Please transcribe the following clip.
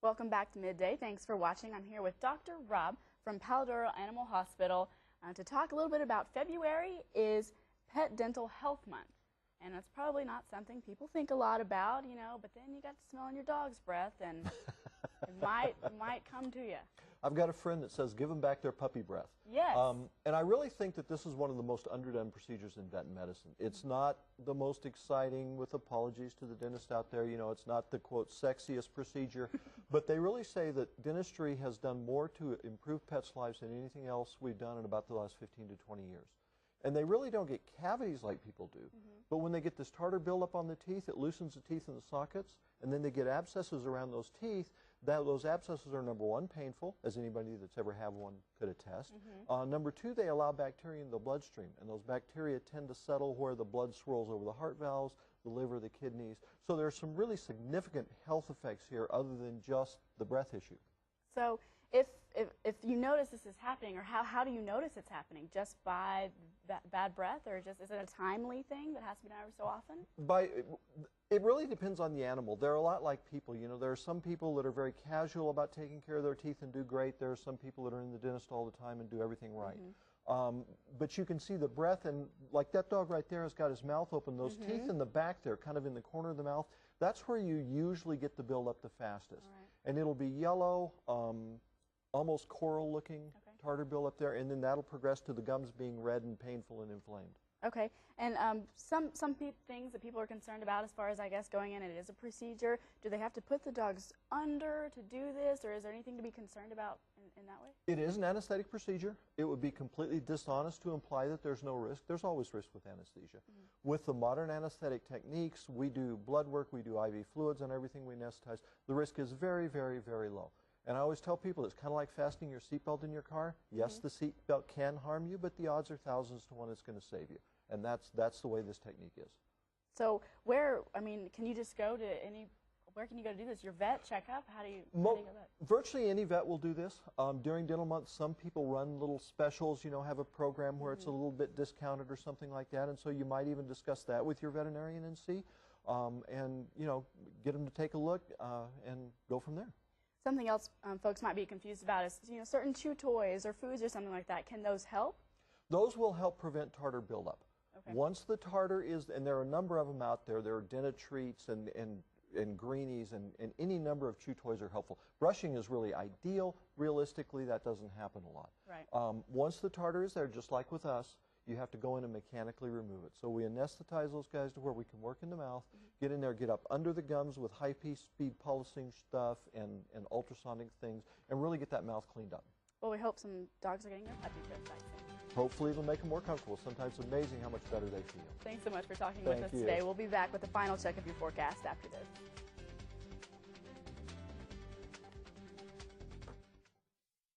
Welcome back to Midday. Thanks for watching. I'm here with Dr. Rob from Paladuro Animal Hospital to talk a little bit about February is Pet Dental Health Month. And it's probably not something people think a lot about, you know, but then you got to smelling your dog's breath and it might come to you. I've got a friend that says give them back their puppy breath. Yes. And I really think that this is one of the most underdone procedures in vet medicine. It's not the most exciting, with apologies to the dentist out there, you know, it's not the, quote, sexiest procedure, but they really say that dentistry has done more to improve pets' lives than anything else we've done in about the last 15 to 20 years. And they really don't get cavities like people do. But when they get this tartar buildup on the teeth, it loosens the teeth in the sockets, and then they get abscesses around those teeth. Those abscesses are, number one, painful, as anybody that's ever had one could attest. Number two, they allow bacteria in the bloodstream, and those bacteria tend to settle where the blood swirls over the heart valves, the liver, the kidneys. So there are some really significant health effects here other than just the breath issue. So if you notice this is happening, or how do you notice it's happening? Just by bad breath, or just is it a timely thing that has to be done every so often? It really depends on the animal. They're a lot like people. You know, there are some people that are very casual about taking care of their teeth and do great. There are some people that are in the dentist all the time and do everything right. But you can see the breath, and like that dog right there has got his mouth open. Those teeth in the back there, kind of in the corner of the mouth, that's where you usually get the buildup the fastest. And it'll be yellow, almost coral looking tartar buildup there, and then that'll progress to the gums being red and painful and inflamed. Okay, and some things that people are concerned about as far as, I guess, going in, it is a procedure. Do they have to put the dogs under to do this, or is there anything to be concerned about in that way? It is an anesthetic procedure. It would be completely dishonest to imply that there's no risk. There's always risk with anesthesia. With the modern anesthetic techniques, we do blood work, we do IV fluids and everything, we anesthetize. The risk is very, very, very low. And I always tell people it's kind of like fastening your seatbelt in your car. Yes, the seatbelt can harm you, but the odds are thousands to one it's going to save you. And that's the way this technique is. So can you just go to where can you go to do this? Your vet checkup? How do you go that? Virtually any vet will do this. During dental month, some people run little specials, you know, have a program where it's a little bit discounted or something like that. And so you might even discuss that with your veterinarian and see, and, you know, get them to take a look and go from there. Something else folks might be confused about is, you know, certain chew toys or foods or something like that. Can those help? Those will help prevent tartar buildup. Once the tartar is, and there are a number of them out there, there are dental treats and greenies and any number of chew toys are helpful. Brushing is really ideal. Realistically, that doesn't happen a lot. Once the tartar is there, just like with us, you have to go in and mechanically remove it. So we anesthetize those guys to where we can work in the mouth, get in there, get up under the gums with high-speed pulsing stuff and ultrasonic things, and really get that mouth cleaned up. Well, we hope some dogs are getting their puppy breath vaccine. Hopefully it'll make them more comfortable. Sometimes it's amazing how much better they feel. Thanks so much for talking with us today. We'll be back with the final check of your forecast after this.